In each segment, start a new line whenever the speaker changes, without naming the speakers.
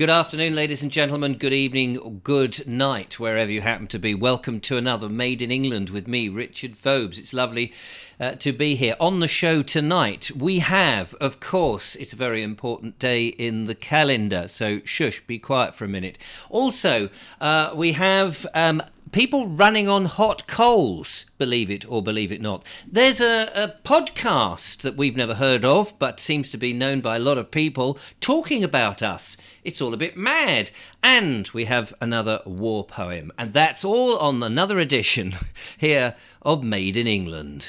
Good afternoon, ladies and gentlemen. Good evening, or good night, wherever you happen to be. Welcome to another Made in England with me, Richard Vobes. It's lovely to be here. On the show tonight, we have, of course, it's a very important day in the calendar, so shush, be quiet for a minute. Also, we have people running on hot coals, believe it or believe it not. There's a podcast that we've never heard of, but seems to be known by a lot of people, talking about us. It's all a bit mad. And we have another war poem. And that's all on another edition here of Made in England.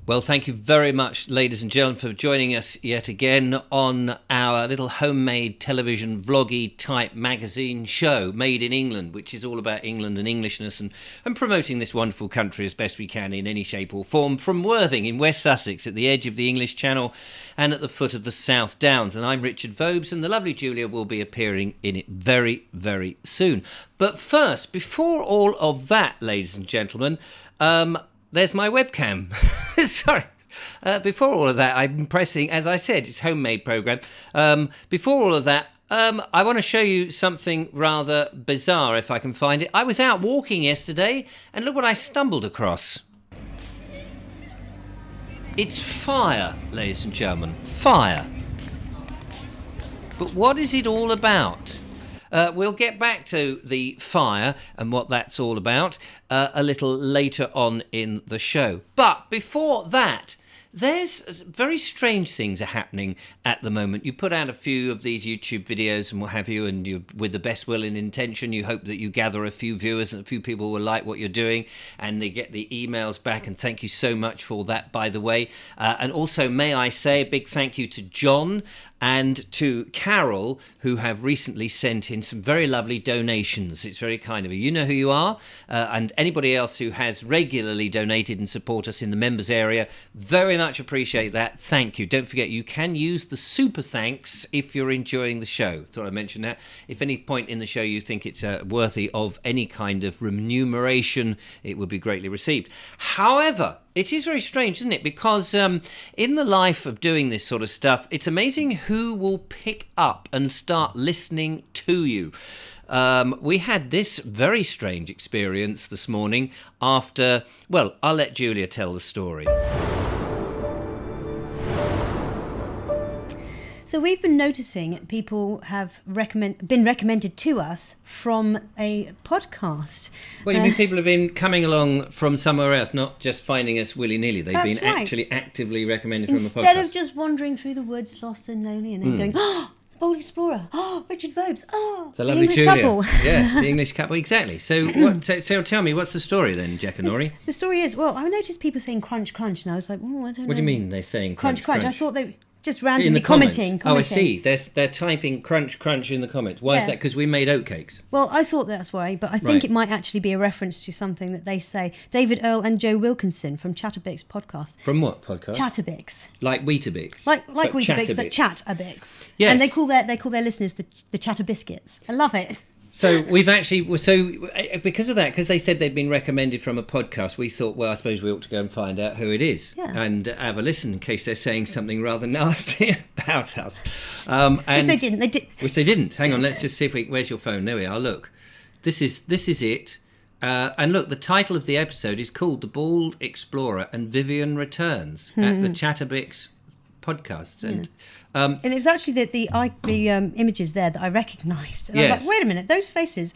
Well, thank you very much, ladies and gentlemen, for joining us yet again on our little homemade television vloggy type magazine show, Made in England, which is all about England and Englishness and promoting this wonderful country as best we can in any shape or form, from Worthing in West Sussex at the edge of the English Channel and at the foot of the South Downs. And I'm Richard Vobes, and the lovely Julia will be appearing in it very, very soon. But first, before all of that, ladies and gentlemen, there's my webcam. Sorry. Before all of that, I'm pressing, as I said, it's a homemade programme. Before all of that, I want to show you something rather bizarre, if I can find it. I was out walking yesterday, and look what I stumbled across. It's fire, ladies and gentlemen. Fire. But what is it all about? We'll get back to the fire and what that's all about a little later on in the show. But before that, there's very strange things are happening at the moment. You put out a few of these YouTube videos and what have you, and you, with the best will and intention, you hope that you gather a few viewers and a few people will like what you're doing, and they get the emails back, and thank you so much for that, by the way. And also, may I say a big thank you to John and to Carol, who have recently sent in some very lovely donations. It's very kind of you. You know who you are. And anybody else who has regularly donated and support us in the members area, very much appreciate that. Thank you. Don't forget, you can use the super thanks if you're enjoying the show. Thought I'd mention that. If any point in the show you think it's worthy of any kind of remuneration, it would be greatly received. However, it is very strange, isn't it? Because in the life of doing this sort of stuff, it's amazing who will pick up and start listening to you. We had this very strange experience this morning after, well, I'll let Julia tell the story.
So we've been noticing people have been recommended to us from a podcast.
Well, you mean people have been coming along from somewhere else, not just finding us willy-nilly. They've been
right.
actually actively recommended from a podcast.
Instead of just wandering through the woods, lost and lonely, and then going, oh, the Bold Explorer, oh, Richard Vobes, oh,
the lovely
English
Julia.
couple.
Yeah, the English couple, exactly. So, so tell me, what's the story then, Jack and Nori?
The story is, well, I noticed people saying crunch, crunch, and I was like, oh, I don't know.
What do you mean they're saying crunch, crunch?
I thought they just randomly
in the
commenting.
Oh, I see. They're typing crunch, crunch in the comments. Why is that? Because we made oatcakes.
Well, I thought that's why, but I think it might actually be a reference to something that they say. David Earl and Joe Wilkinson from Chatabix podcast.
From what podcast?
Chatabix.
Like Weetabix.
Like Weetabix, but Chatabix.
Yes.
And they call their listeners the Chatabiscuits. I love it.
So we've actually, because of that, because they said they'd been recommended from a podcast, we thought, well, I suppose we ought to go and find out who it is and have a listen in case they're saying something rather nasty about us.
Which they didn't.
Which they didn't. Hang on, let's just see if where's your phone? There we are. Look, this is it. And look, the title of the episode is called "The Bald Explorer and Vivian Returns" at the Chatabix podcasts, and
it was actually the images there that I recognised, and I was like, wait a minute, those faces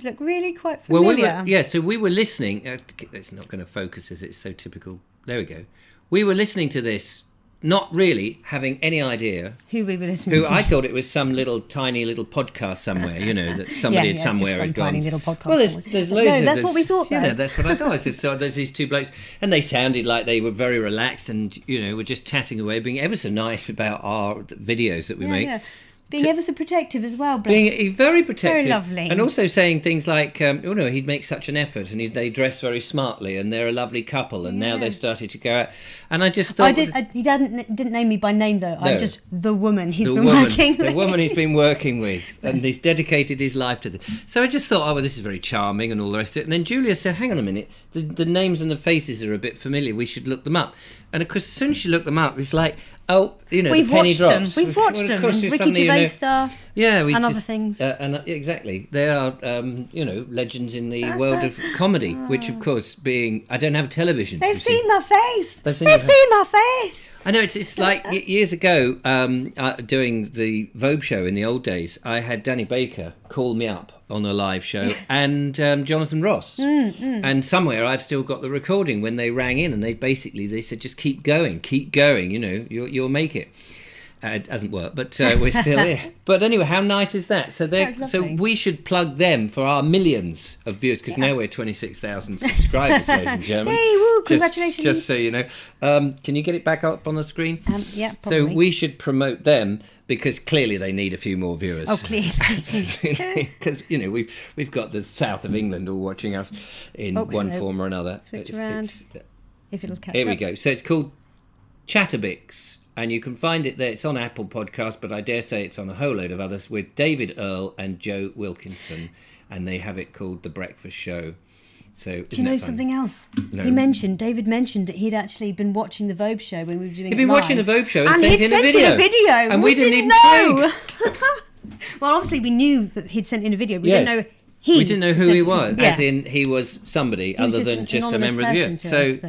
look really quite familiar.
Well, so we were listening. It's not going to focus as it's so typical. There we go. We were listening to this not really having any idea
who we were listening to.
I thought it was some tiny little podcast somewhere, that somebody somewhere had gone.
Tiny little podcast.
Well, there's loads.
No, that's what we thought.
Yeah, that's what I thought. So there's these two blokes, and they sounded like they were very relaxed, and were just chatting away, being ever so nice about our videos that we make.
Yeah. Being ever so protective as well, bless.
Being very protective.
Very lovely.
And also saying things like, he'd make such an effort, and they dress very smartly, and they're a lovely couple, and now they've started to go out. And I just thought...
He didn't name me by name, though.
No.
I'm just the woman he's been working with.
The woman he's been working with, and he's dedicated his life to this. So I just thought, this is very charming and all the rest of it. And then Julia said, hang on a minute, the names and the faces are a bit familiar, we should look them up. And of course, as soon as she looked them up, it's like...
we've
the penny
watched
drops.
We've watched them.
Of course,
Ricky Gervais stuff.
Yeah,
and other things.
Exactly. They are, legends in the world of comedy, which, of course, I don't have a television.
They've seen my face.
They've seen
my face.
I know, it's like years ago, doing the Vobes show in the old days, I had Danny Baker call me up on a live show and Jonathan Ross. And somewhere I've still got the recording when they rang in and they said, just keep going, you'll make it. It hasn't worked, but we're still here. But anyway, how nice is that? So we should plug them for our millions of viewers, because now we're 26,000 subscribers, ladies and gentlemen.
Hey, woo, congratulations.
Just so you know. Can you get it back up on the screen?
Yeah, probably.
So we should promote them, because clearly they need a few more viewers.
Oh, clearly.
Absolutely. Because, we've got the south of England all watching us in one form or another.
Switch around, if it'll catch
Here we
up.
go. So it's called Chatabix. And you can find it there. It's on Apple Podcasts, but I dare say it's on a whole load of others, with David Earl and Joe Wilkinson, and they have it called The Breakfast Show. So
do you know something else?
No.
David mentioned that he'd actually been watching the Vobes show when we were doing it.
He'd been watching the Vobes show and
he'd
sent in a video.
And
we didn't even
know. Well, obviously we knew that he'd sent in a video. We didn't know
we didn't know who he was,
yeah.
as in he was somebody other than just a member of the group. So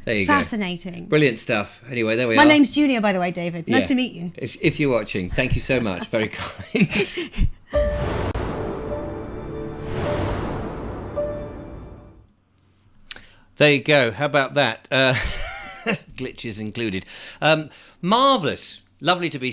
there you
fascinating.
Go. Brilliant stuff. Anyway, there we are.
My name's Julia, by the way, David. Nice to meet you.
If you're watching, thank you so much. Very kind. There you go. How about that? Glitches included. Marvellous. Lovely to be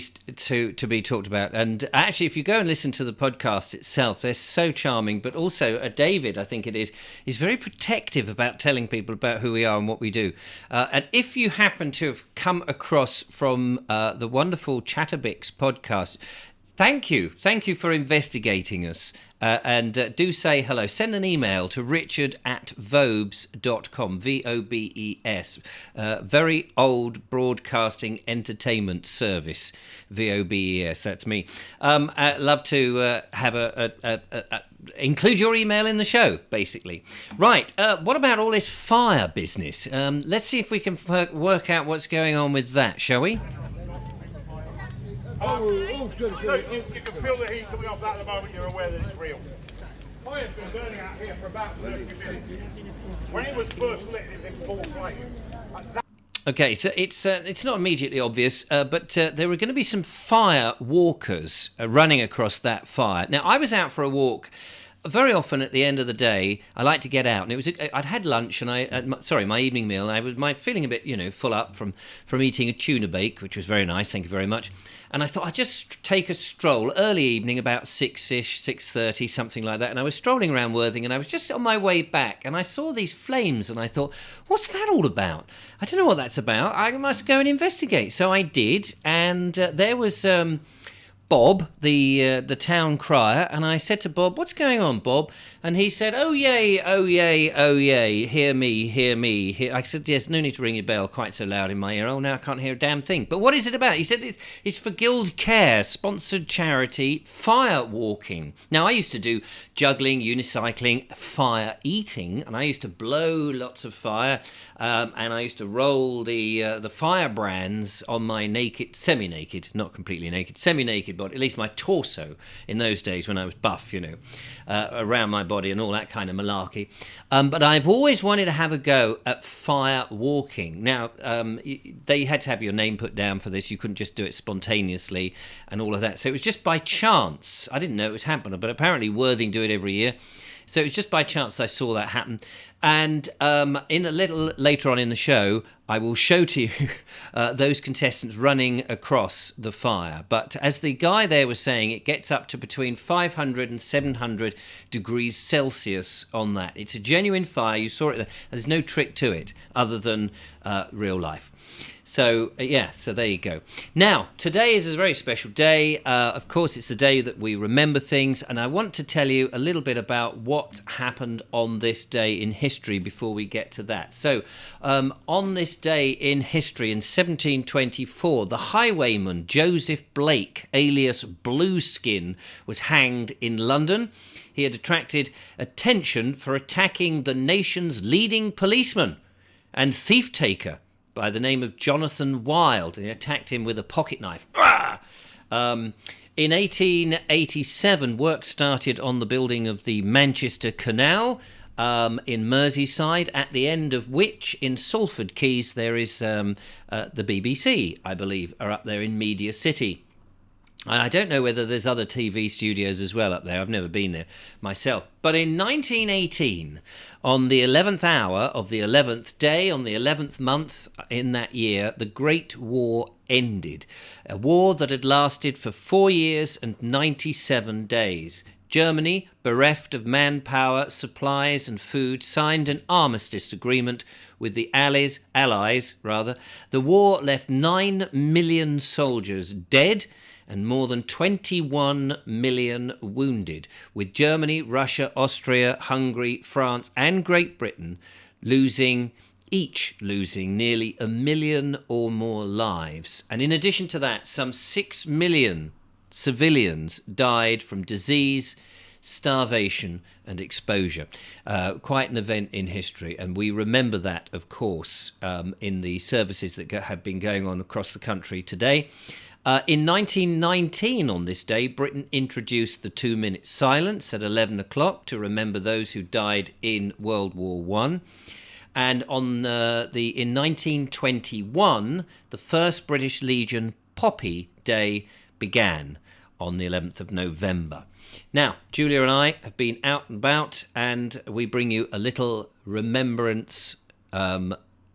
talked about. And actually, if you go and listen to the podcast itself, they're so charming. But also, David, I think it is very protective about telling people about who we are and what we do. And if you happen to have come across from the wonderful Chatabix podcast, thank you for investigating us. And do say hello. Send an email to richard@vobes.com, VOBES. Very old broadcasting entertainment service, VOBES. That's me. I'd love to have include your email in the show, basically. Right. What about all this fire business? Let's see if we can work out what's going on with that, shall we?
Good. So you can feel the heat coming off that at the moment. You're aware that it's real. Fire's been burning out here for about 30 minutes. When it was first lit, it was in full flame.
Okay, so it's not immediately obvious, but there were going to be some fire walkers running across that fire. Now, I was out for a walk. Very often at the end of the day, I like to get out, and I'd had lunch, and my evening meal. And I was feeling a bit, full up from eating a tuna bake, which was very nice. Thank you very much. And I thought I'd just take a stroll early evening, about 6-ish, 6:30, something like that. And I was strolling around Worthing, and I was just on my way back, and I saw these flames, and I thought, what's that all about? I don't know what that's about. I must go and investigate. So I did, and there was Bob, the town crier, and I said to Bob, "What's going on, Bob?" And he said, "Oh yay, oh yay, oh yay, hear me, hear me." I said, "Yes, no need to ring your bell quite so loud in my ear. Oh, now I can't hear a damn thing." "But what is it about?" He said, "It's for Guild Care, sponsored charity, fire walking." Now, I used to do juggling, unicycling, fire eating, and I used to blow lots of fire, and I used to roll the firebrands on my naked, semi-naked, not completely naked, semi-naked body, at least my torso in those days when I was buff, around my body and all that kind of malarkey. But I've always wanted to have a go at fire walking. Now, they had to have your name put down for this. You couldn't just do it spontaneously and all of that. So it was just by chance. I didn't know it was happening, but apparently Worthing do it every year. So it was just by chance I saw that happen. And in a little later on in the show, I will show to you those contestants running across the fire. But as the guy there was saying, it gets up to between 500 and 700 degrees Celsius on that. It's a genuine fire. You saw it there. There's no trick to it other than real life. So, so there you go. Now, today is a very special day. Of course, it's the day that we remember things, and I want to tell you a little bit about what happened on this day in history before we get to that. So, on this day in history, in 1724, the highwayman Joseph Blake, alias Blueskin, was hanged in London. He had attracted attention for attacking the nation's leading policeman and thief-taker by the name of Jonathan Wild. He attacked him with a pocket knife. In 1887, work started on the building of the Manchester Canal in Merseyside, at the end of which, in Salford Quays, there is the BBC, I believe, are up there in Media City. And I don't know whether there's other TV studios as well up there. I've never been there myself. But in 1918, on the 11th hour of the 11th day, on the 11th month in that year, the Great War ended. A war that had lasted for 4 years and 97 days. Germany, bereft of manpower, supplies and food, signed an armistice agreement with the Allies. The war left 9 million soldiers dead and more than 21 million wounded, with Germany, Russia, Austria, Hungary, France and Great Britain losing nearly 1 million or more lives. And in addition to that, some 6 million civilians died from disease, starvation and exposure. Quite an event in history, and we remember that, of course, in the services that have been going on across the country today. In 1919, on this day, Britain introduced the 2-minute silence at 11 o'clock to remember those who died in World War I. And in 1921, the 1st British Legion Poppy Day began on the 11th of November. Now, Julia and I have been out and about, and we bring you a little Remembrance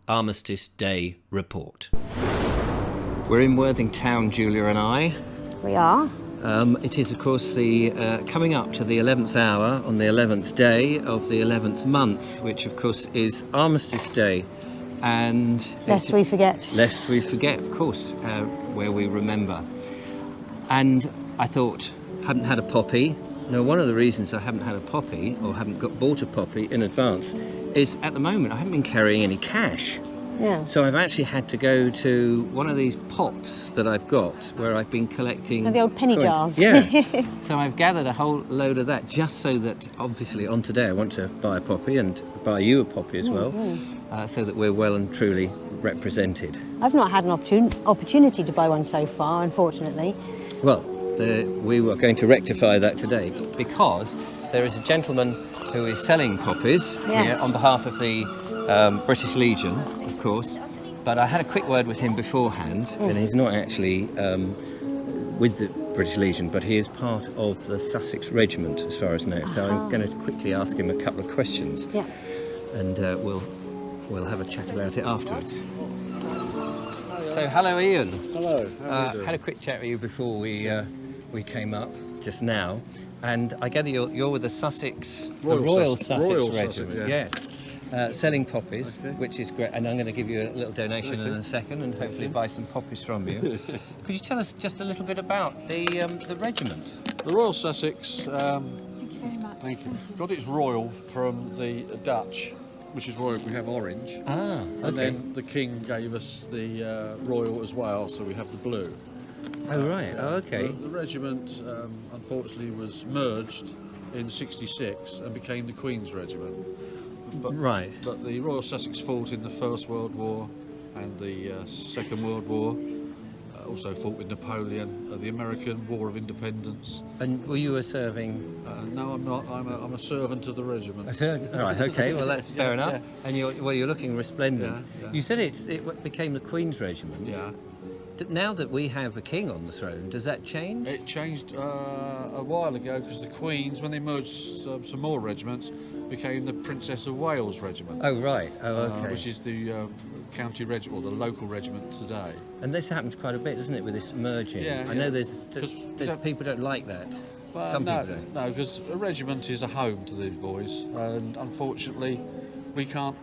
Armistice Day report. We're in Worthing Town, Julia and I.
We are.
It is, of course, the coming up to the 11th hour on the 11th day of the 11th month, which, of course, is Armistice Day. And
Lest we forget,
of course, where we remember. And I thought, hadn't had a poppy. Now, one of the reasons I haven't had a poppy, or haven't bought a poppy in advance, is at the moment I haven't been carrying any cash.
Yeah.
So I've actually had to go to one of these pots that I've got where I've been collecting...
the old penny jars.
Yeah. So I've gathered a whole load of that just so that, obviously, on today I want to buy a poppy and buy you a poppy as well, so that we're well and truly represented.
I've not had an opportunity to buy one so far, unfortunately.
Well, we were going to rectify that today because there is a gentleman who is selling poppies here on behalf of the British Legion, of course, but I had a quick word with him beforehand, and he's not actually with the British Legion, but he is part of the Sussex Regiment, as far as I know. So I'm going to quickly ask him a couple of questions, and we'll have a chat about it afterwards. So, hello, Ian.
Hello. How are you doing?
Had a quick chat with you before we came up just now, and I gather you're with the Royal Sussex Regiment. Yes. Selling poppies, which is great, and I'm going to give you a little donation in a second, and hopefully buy some poppies from you. Could you tell us just a little bit about the regiment?
The Royal Sussex. Thank you. Got its royal from the Dutch, which is royal. We have orange.
Okay.
And then the King gave us the royal as well, so we have the blue.
Oh right. Oh okay.
The regiment, unfortunately, was merged in '66 and became the Queen's Regiment. But the Royal Sussex fought in the First World War and the Second World War. Also fought with Napoleon, the American War of Independence.
And were you a serving?
No, I'm not. I'm a servant of the regiment.
All right. Okay. Well, that's fair enough.
Yeah.
And you're looking resplendent.
Yeah.
You said it became the Queen's Regiment.
Yeah.
now that we have a king on the throne, does that change?
It changed a while ago because the Queens, when they merged some more regiments, became the Princess of Wales Regiment.
Oh, right. Oh, okay.
Which is the county regiment, or the local regiment today.
And this happens quite a bit, doesn't it, with this merging?
Yeah,
I know there's people don't like that. Some people don't.
No, because a regiment is a home to these boys, and unfortunately, we can't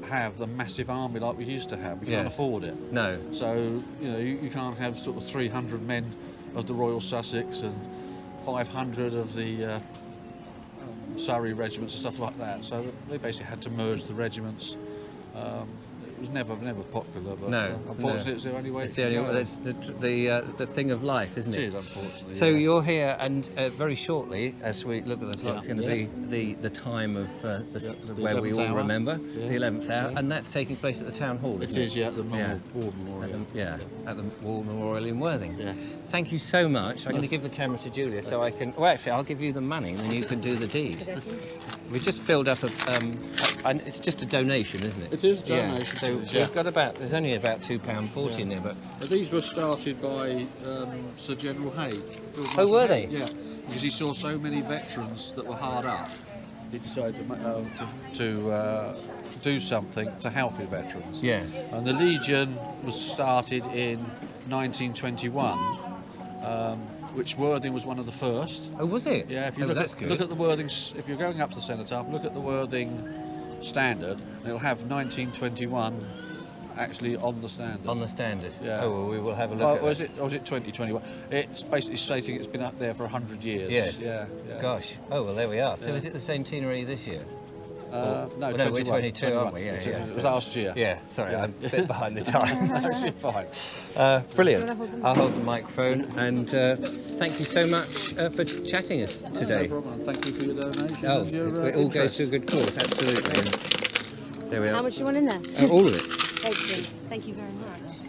have the massive army like we used to have. We can't afford it.
No.
So, you can't have sort of 300 men of the Royal Sussex and 500 of the Surrey regiments and stuff like that. So they basically had to merge the regiments. It was never popular, but unfortunately it's the only way.
It's the only way. It's the thing of life, isn't it?
It is, unfortunately.
So you're here, and very shortly, as we look at the clock, it's going to be the time of where we all
hour.
remember, the 11th hour, and that's taking place at the town hall.
It is, at the War Memorial.
At the War Memorial in Worthing.
Yeah.
Thank you so much. I'm going to give the camera to Julia so I can. Well, actually, I'll give you the money, and then you can do the deed. We've just filled up and it's just a donation, isn't it?
It is a donation.
So we've got there's only about £2.40 in there, but
these were started by Sir General Haig.
Oh, were they?
Yeah, because he saw so many veterans that were hard up. He decided to do something to help his veterans.
Yes.
And the Legion was started in 1921. Which Worthing was one of the first.
Oh, was it?
Yeah, if you look at the Worthing, if you're going up to the cenotaph, look at the Worthing standard, and it'll have 1921 actually on the standard.
On the standard.
Yeah.
Oh, well, we will have a look at
it. Or was it 2021? It's basically stating it's been up there for 100 years.
Yes.
Yeah.
Gosh. Oh, well, there we are. So is it the centenary this year?
No,
we're 22, aren't we? Yeah.
It was last year.
Yeah, sorry, I'm a bit behind the times.
Fine.
Brilliant. I'll hold the microphone, and thank you so much for chatting us today.
No problem. Thank you for your donation.
Oh, it all goes to a good cause, absolutely. And there we are.
How much do you want in there?
All of it.
Excellent. Thank you very much.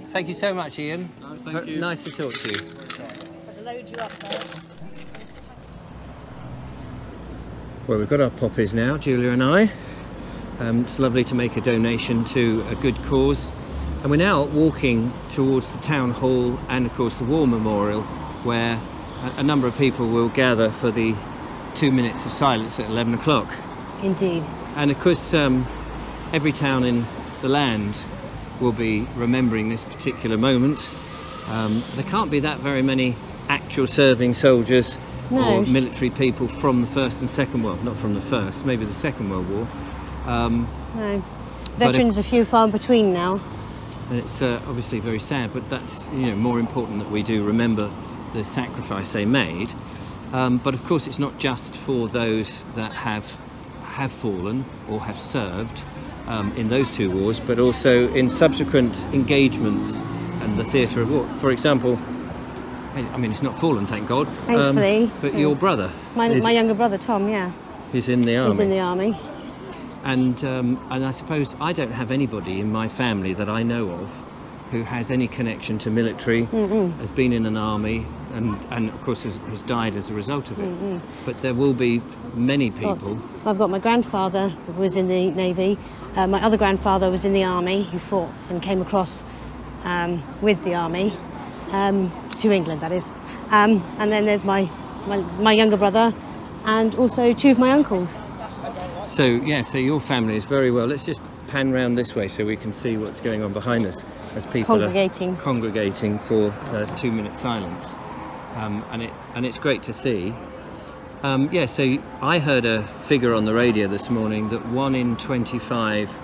Thank you so much, Ian.
No, thank you.
Nice to talk to you.
I'll load you up first.
Well, we've got our poppies now, Julia and I. It's lovely to make a donation to a good cause. And we're now walking towards the town hall and, of course, the War Memorial, where a number of people will gather for the 2 minutes of silence at 11 o'clock.
Indeed.
And, of course, every town in the land will be remembering this particular moment. There can't be that very many actual serving soldiers or military people from the First and Second World, not from the First, maybe the Second World War.
No. Veterans are few far between now.
And it's obviously very sad, but that's more important that we do remember the sacrifice they made. But of course, it's not just for those that have fallen or have served in those two wars, but also in subsequent engagements and the theatre of war. For example, I mean, he's not fallen, thank God.
Thankfully.
But your brother.
My younger brother, Tom,
he's in the army.
He's in the army.
And I suppose I don't have anybody in my family that I know of who has any connection to military, has been in an army, and of course has died as a result of it. But there will be many people.
I've got my grandfather who was in the Navy. My other grandfather was in the army. He fought and came across with the army. To England, that is. And then there's my younger brother and also two of my uncles.
So your family is very well. Let's just pan round this way so we can see what's going on behind us as people are congregating for 2 minute silence. And it's great to see. So I heard a figure on the radio this morning that 1 in 25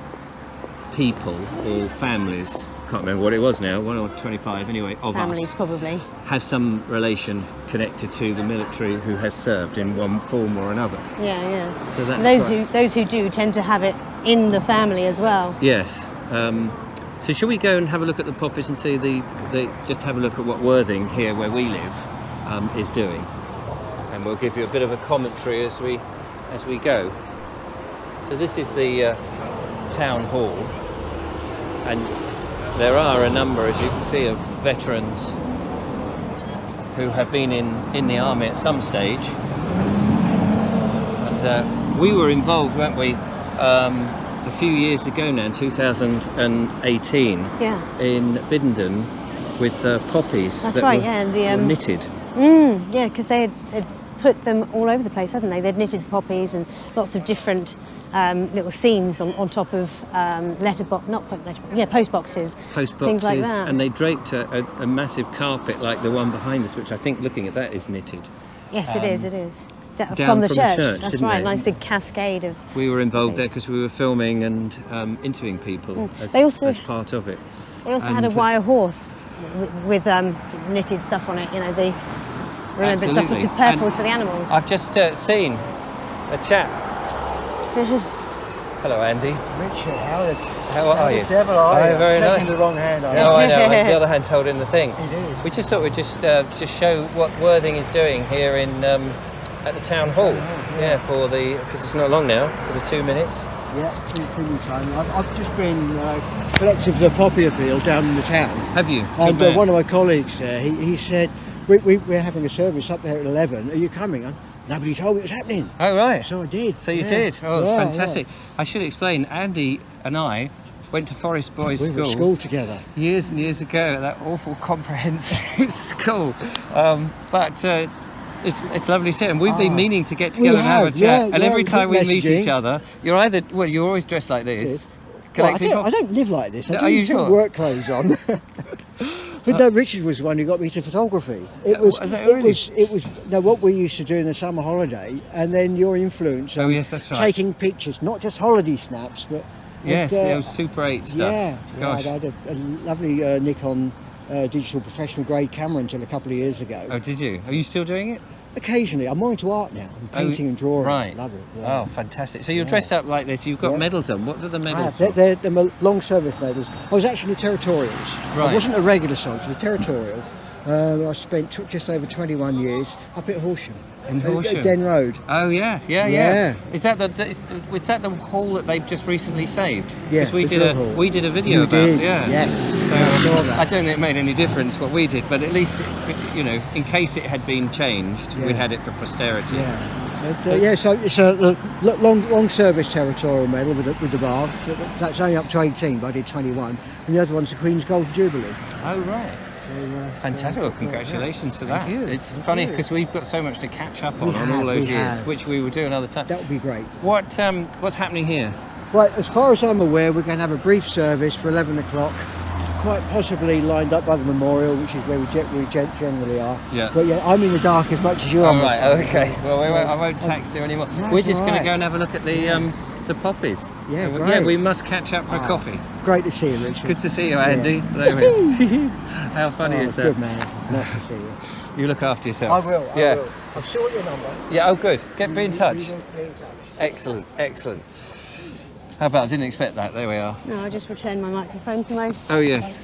people or families, can't remember what it was now, 1 or 25 anyway, of
families
us
probably
have some relation connected to the military who has served in one form or another.
Yeah.
So that's
those who do tend to have it in the family as well.
Yes. So shall we go and have a look at the poppies and see just have a look at what Worthing here where we live is doing, and we'll give you a bit of a commentary as we go. So this is the town hall, and there are a number, as you can see, of veterans who have been in the army at some stage. And we were involved, weren't we, a few years ago now, in 2018, in Biddenden, with poppies
That's
that
right,
were,
yeah, and the,
were knitted.
Yeah, because they had put them all over the place, hadn't they? They'd knitted poppies and lots of different little scenes on top of post boxes,
Post
things like
boxes,
that.
and they draped a massive carpet like the one behind us, which I think, looking at that, is knitted.
Yes, it is. It is.
down
From the
from
church.
the church,
That's
didn't
right.
they?
Nice big cascade of.
We were involved there because we were filming and interviewing people as part of it.
They also had a wire horse with knitted stuff on it. You know, the remembrance stuff, because purple was for the animals.
I've just seen a chap. Hello, Andy.
Richard,
how are you?
The devil are you?
Very
Shaking
nice.
the wrong hand.
No, I know. The other hand's holding the thing.
It is.
We just thought we'd just show what Worthing is doing here in at the town hall. Yeah, for because it's not long now for the 2 minutes.
Yeah, through time. I've just been collecting for the poppy appeal down in the town.
Have you?
And one of my colleagues there, he said, we're having a service up there at 11. Are you coming? Nobody told me it was happening.
Oh, right.
So I did.
So you did? Oh, yeah, fantastic. Yeah. I should explain, Andy and I went to Forest Boys School.
We were at school together.
Years and years ago at that awful comprehensive school. But it's lovely to see, and we've been meaning to get together and have a chat. And every time we meet each other, you're always dressed like this.
Well, I don't live like this. I do
sure?
Work clothes on. But no, Richard was the one who got me to photography. It was what we used to do in the summer holiday, and then your influence on
that's right.
taking pictures, not just holiday snaps, but
yes, it was Super 8 stuff.
Yeah,
gosh.
I had a lovely Nikon digital professional grade camera until a couple of years ago.
Oh, did you? Are you still doing it?
Occasionally, I'm more into art now. I'm painting and drawing.
Right.
Love it. Yeah.
Oh, fantastic. So you're dressed up like this. You've got medals on. What are the medals?
They're long service medals. I was actually in the territorials.
Right.
I wasn't a regular soldier, the territorial. I spent just over 21 years up at Horsham.
In Horsham?
At Den Road.
Oh, yeah. Is that the hall that they've just recently saved?
Yeah,
Because we did a video about it. Yeah.
Yes.
So,
I saw that.
I don't think it made any difference what we did, but at least, in case it had been changed, we had it for posterity.
Yeah. So it's a long service territorial medal with the bar. That's only up to 18, but I did 21. And the other one's the Queen's Gold Jubilee.
Oh, right. Fantastic. Well, congratulations for that.
Thank you.
It's funny because we've got so much to catch up on all those years, which we will do another time.
That would be great.
What's happening here?
Right, as far as I'm aware, we're going to have a brief service for 11 o'clock, quite possibly lined up by the memorial, which is where we generally are.
Yeah.
But yeah, I'm in the dark as much as you are.
Oh, right, okay. Well, I won't tax you anymore. We're just going to go and have a look at the poppies.
Yeah, great.
Yeah, we must catch up for a coffee.
Great to see you, Richard.
Good to see you, Andy. How funny is that?
Good man. Nice to see you.
You look after yourself.
I will. I will. I've still got your number.
Yeah, oh good. Be in touch.
Be in touch.
Excellent. How about? I didn't expect that. There we are.
No, I just returned my microphone to my.
Oh yes.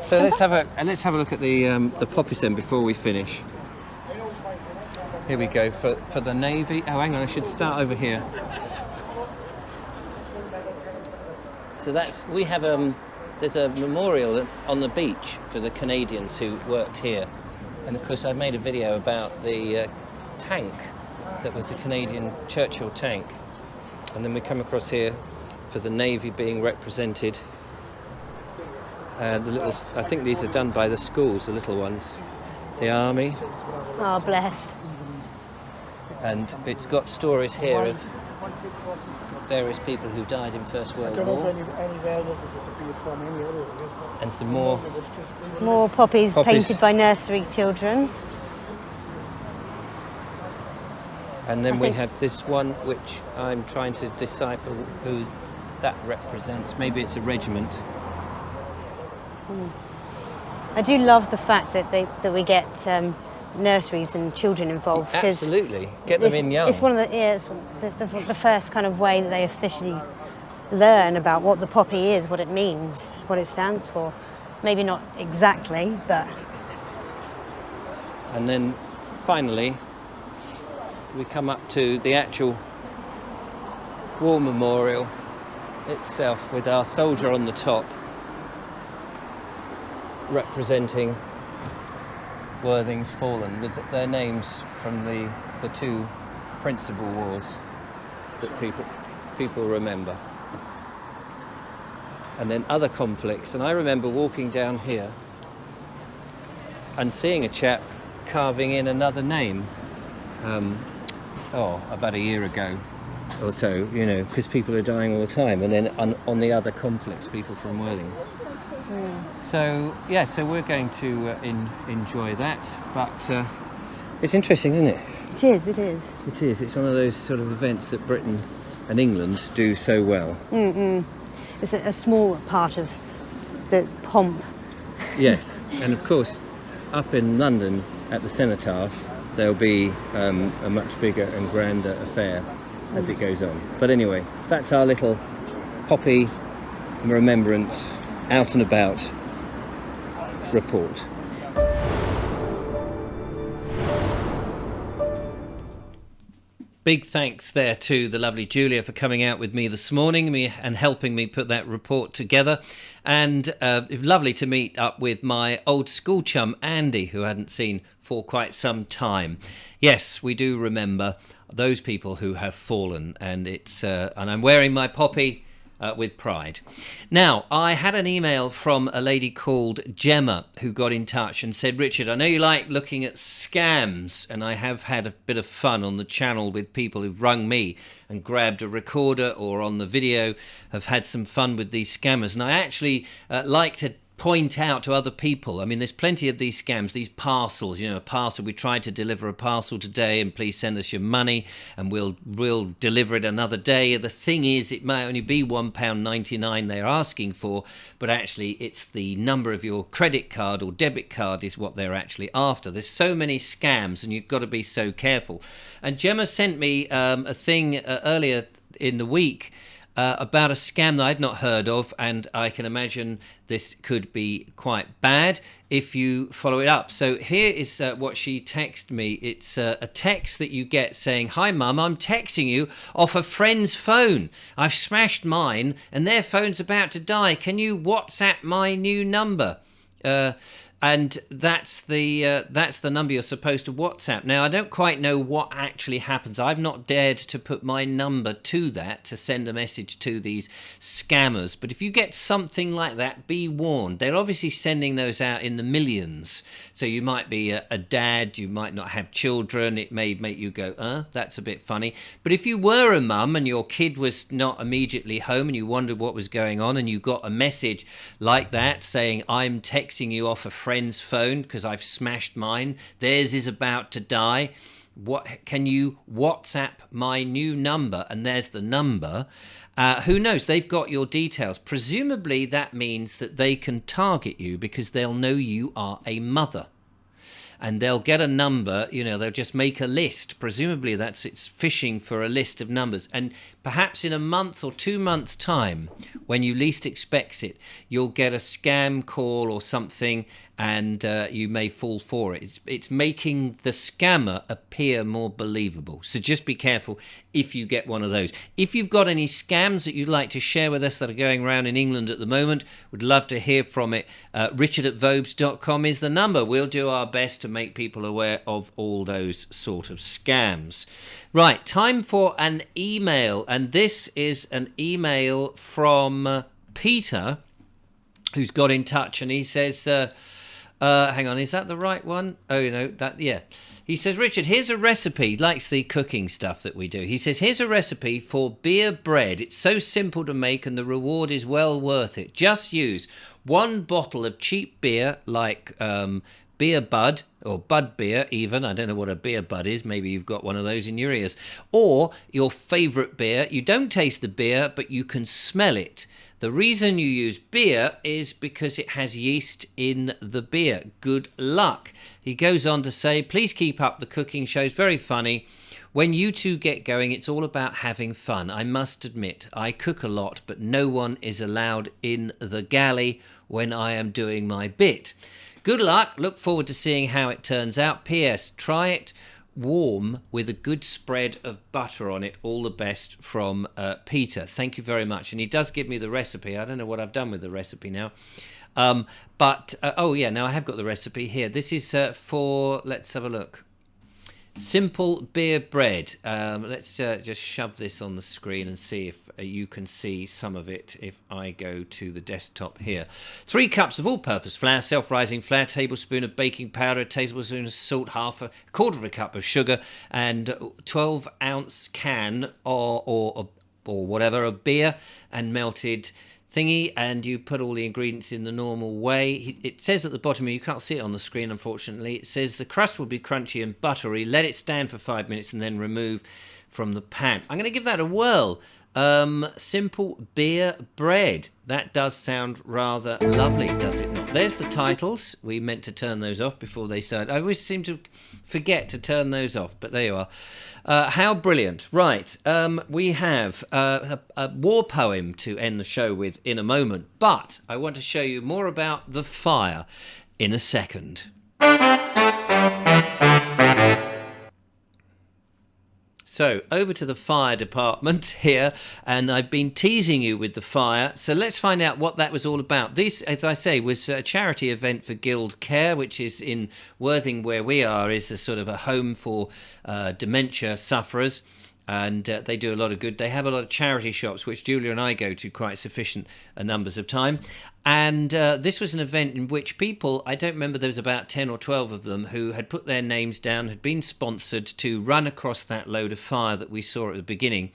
So let's have a look at the poppies then before we finish. Here we go for the Navy. Oh, hang on. I should start over here. So we have there's a memorial on the beach for the Canadians who worked here, and of course I made a video about the tank that was a Canadian Churchill tank, and then we come across here for the Navy being represented. I think these are done by the schools, the little ones. The Army.
Oh, bless.
And it's got stories here of various people who died in First World War. And some
more poppies painted by nursery children.
And then we have this one, which I'm trying to decipher who that represents. Maybe it's a regiment.
I do love the fact that we get nurseries and children involved.
Absolutely, get them in young.
It's one of the first kind of way that they officially learn about what the poppy is, what it means, what it stands for. Maybe not exactly, but.
And then finally, we come up to the actual war memorial itself with our soldier on the top, representing Worthing's fallen, with their names from the two principal wars that people remember. And then other conflicts. And I remember walking down here and seeing a chap carving in another name about a year ago or so, because people are dying all the time, and then on the other conflicts, people from Worthing. So we're going to enjoy that, but it's interesting, isn't it?
It is. It is.
It's one of those sort of events that Britain and England do so well.
It's a small part of the pomp.
Yes, and of course, up in London at the Cenotaph, there'll be a much bigger and grander affair as it goes on. But anyway, that's our little Poppy Remembrance out and about report. Big thanks there to the lovely Julia for coming out with me this morning and helping me put that report together. And lovely to meet up with my old school chum, Andy, who I hadn't seen for quite some time. Yes, we do remember those people who have fallen, and I'm wearing my poppy with pride. Now, I had an email from a lady called Gemma who got in touch and said, Richard, I know you like looking at scams, and I have had a bit of fun on the channel with people who've rung me and grabbed a recorder, or on the video have had some fun with these scammers. And I actually like to point out to other people, I mean, there's plenty of these scams, these parcels, a parcel, we tried to deliver a parcel today and please send us your money and we'll deliver it another day. The thing is, it may only be £1.99 they're asking for, but actually it's the number of your credit card or debit card is what they're actually after. There's so many scams and you've got to be so careful. And Gemma sent me a thing earlier in the week about a scam that I'd not heard of, and I can imagine this could be quite bad if you follow it up. So here is what she texted me. It's a text that you get saying, "Hi Mum, I'm texting you off a friend's phone. I've smashed mine and their phone's about to die. Can you WhatsApp my new number?" And that's the number you're supposed to WhatsApp. Now, I don't quite know what actually happens. I've not dared to put my number to that to send a message to these scammers. But if you get something like that, be warned. They're obviously sending those out in the millions. So you might be a dad, you might not have children. It may make you go, that's a bit funny. But if you were a mum and your kid was not immediately home and you wondered what was going on and you got a message like that saying, "I'm texting you off a friend's phone because I've smashed mine, theirs is about to die, can you WhatsApp my new number?" And there's the number. Who knows, they've got your details. Presumably that means that they can target you because they'll know you are a mother. And they'll get a number, they'll just make a list. Presumably it's fishing for a list of numbers. And perhaps in a month or 2 months' time, when you least expect it, you'll get a scam call or something, and you may fall for it. It's making the scammer appear more believable. So just be careful if you get one of those. If you've got any scams that you'd like to share with us that are going around in England at the moment, we'd love to hear from it. Richard@Vobes.com is the number. We'll do our best to make people aware of all those sort of scams. Right, time for an email. And this is an email from Peter, who's got in touch, and he says... hang on, is that the right one? Yeah. He says, Richard, here's a recipe. He likes the cooking stuff that we do. He says, here's a recipe for beer bread. It's so simple to make and the reward is well worth it. Just use 1 bottle of cheap beer like beer bud, or bud beer even. I don't know what a beer bud is. Maybe you've got one of those in your ears. Or your favourite beer. You don't taste the beer, but you can smell it. The reason you use beer is because it has yeast in the beer. Good luck. He goes on to say, please keep up the cooking shows. Very funny. When you two get going, it's all about having fun. I must admit, I cook a lot, but no one is allowed in the galley when I am doing my bit. Good luck. Look forward to seeing how it turns out. P.S. Try it warm with a good spread of butter on it. All the best from Peter. Thank you very much. And he does give me the recipe. I don't know what I've done with the recipe now. Now I have got the recipe here. This is for, let's have a look. Simple beer bread. Let's just shove this on the screen and see if you can see some of it if I go to the desktop here. 3 cups of all-purpose flour, self-rising flour, tablespoon of baking powder, a tablespoon of salt, a quarter of a cup of sugar, and 12-ounce can or whatever of beer and melted thingy, and you put all the ingredients in the normal way. It says at the bottom, you can't see it on the screen unfortunately, it says the crust will be crunchy and buttery. Let it stand for 5 minutes and then remove from the pan. I'm going to give that a whirl. Simple beer bread. That does sound rather lovely, does it not? There's the titles. We meant to turn those off before they started. I always seem to forget to turn those off, but there you are. How brilliant. Right, we have a war poem to end the show with in a moment, but I want to show you more about the fire in a second. So, over to the fire department here, and I've been teasing you with the fire, so let's find out what that was all about. This, as I say, was a charity event for Guild Care, which is in Worthing, where we are, is a sort of a home for dementia sufferers, and they do a lot of good. They have a lot of charity shops, which Julia and I go to quite sufficient numbers of time. And this was an event in which people, I don't remember, there was about 10 or 12 of them who had put their names down, had been sponsored to run across that load of fire that we saw at the beginning.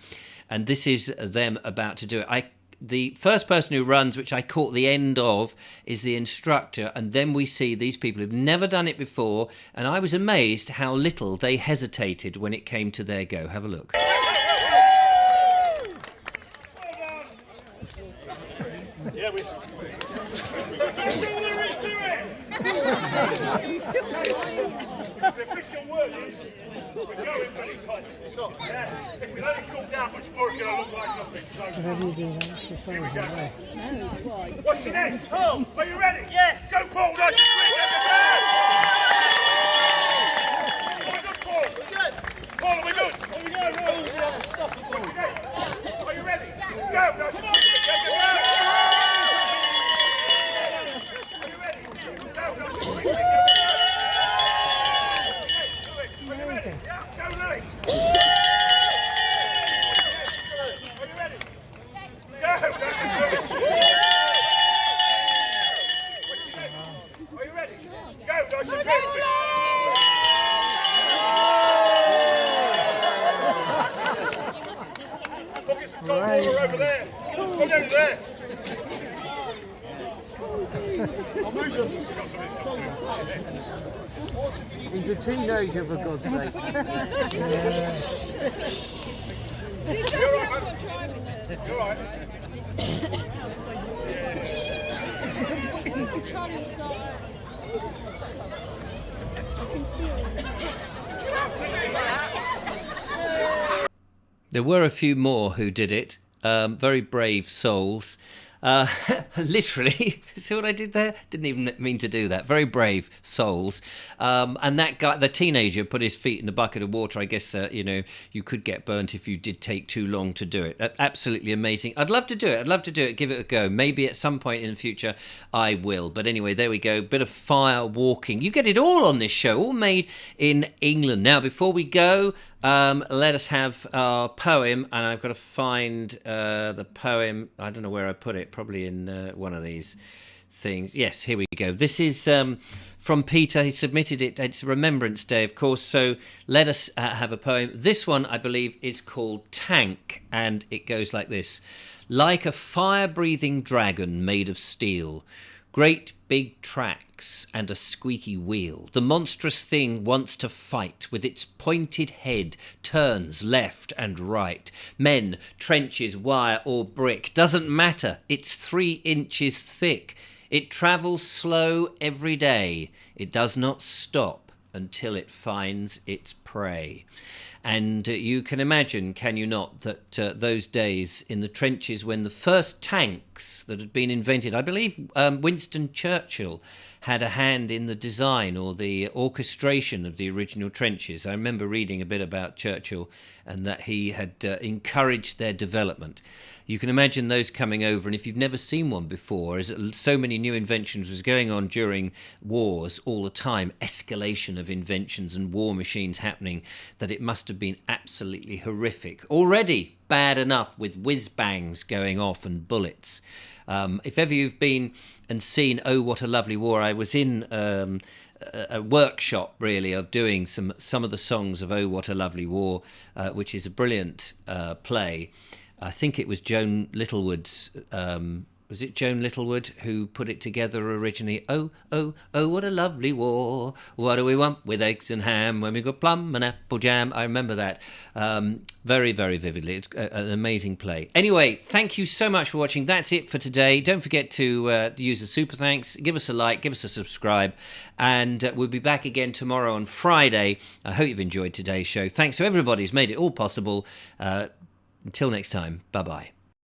And this is them about to do it. The first person who runs, which I caught the end of, is the instructor, and then we see these people who've never done it before, and I was amazed how little they hesitated when it came to their go. Have a look.
Yeah, that's all there is to it. The official word is we're going, but it's hot. It's hot. Yeah. If we let it cool down much more, it's going to look like nothing. So, here we go. What's your name? Paul. Are you ready? Yes. Go, Paul. Nice and quick. Are we good, Paul? We're good. Paul, are we good? Here we go. What's your name? Are you ready? Go. Nice and quick. Over there. Go down there.
He's a teenager, for God's sake.
You're all right. You're all right.
There were a few more who did it. Very brave souls. Literally, see what I did there? Didn't even mean to do that. Very brave souls. And that guy, the teenager, put his feet in a bucket of water. I guess, you could get burnt if you did take too long to do it. Absolutely amazing. I'd love to do it. Give it a go. Maybe at some point in the future I will. But anyway, there we go. Bit of fire walking. You get it all on this show, all made in England. Now, before we go, let us have our poem, and I've got to find the poem. I don't know where I put it, probably in one of these things. Yes, here we go. This is from Peter. He submitted it. It's Remembrance Day, of course, so let us have a poem. This one, I believe, is called Tank, and it goes like this. Like a fire-breathing dragon made of steel, great big tracks and a squeaky wheel. The monstrous thing wants to fight. With its pointed head, turns left and right. Men, trenches, wire or brick. Doesn't matter. It's 3 inches thick. It travels slow every day. It does not stop until it finds its prey. And you can imagine, can you not, that those days in the trenches when the first tank tanks that had been invented. I believe Winston Churchill had a hand in the design or the orchestration of the original trenches. I remember reading a bit about Churchill and that he had encouraged their development. You can imagine those coming over, and if you've never seen one before, as so many new inventions was going on during wars all the time, escalation of inventions and war machines happening, that it must have been absolutely horrific. Already bad enough with whiz-bangs going off and bullets. If ever you've been and seen Oh, What a Lovely War, I was in a workshop, really, of doing some of the songs of Oh, What a Lovely War, which is a brilliant play. I think it was Joan Littlewood's, was it Joan Littlewood who put it together originally? Oh, oh, oh, what a lovely war. What do we want with eggs and ham when we got plum and apple jam? I remember that very, very vividly. It's an amazing play. Anyway, thank you so much for watching. That's it for today. Don't forget to use the super thanks. Give us a like, give us a subscribe, and we'll be back again tomorrow on Friday. I hope you've enjoyed today's show. Thanks to everybody who's made it all possible. Until next time, bye-bye.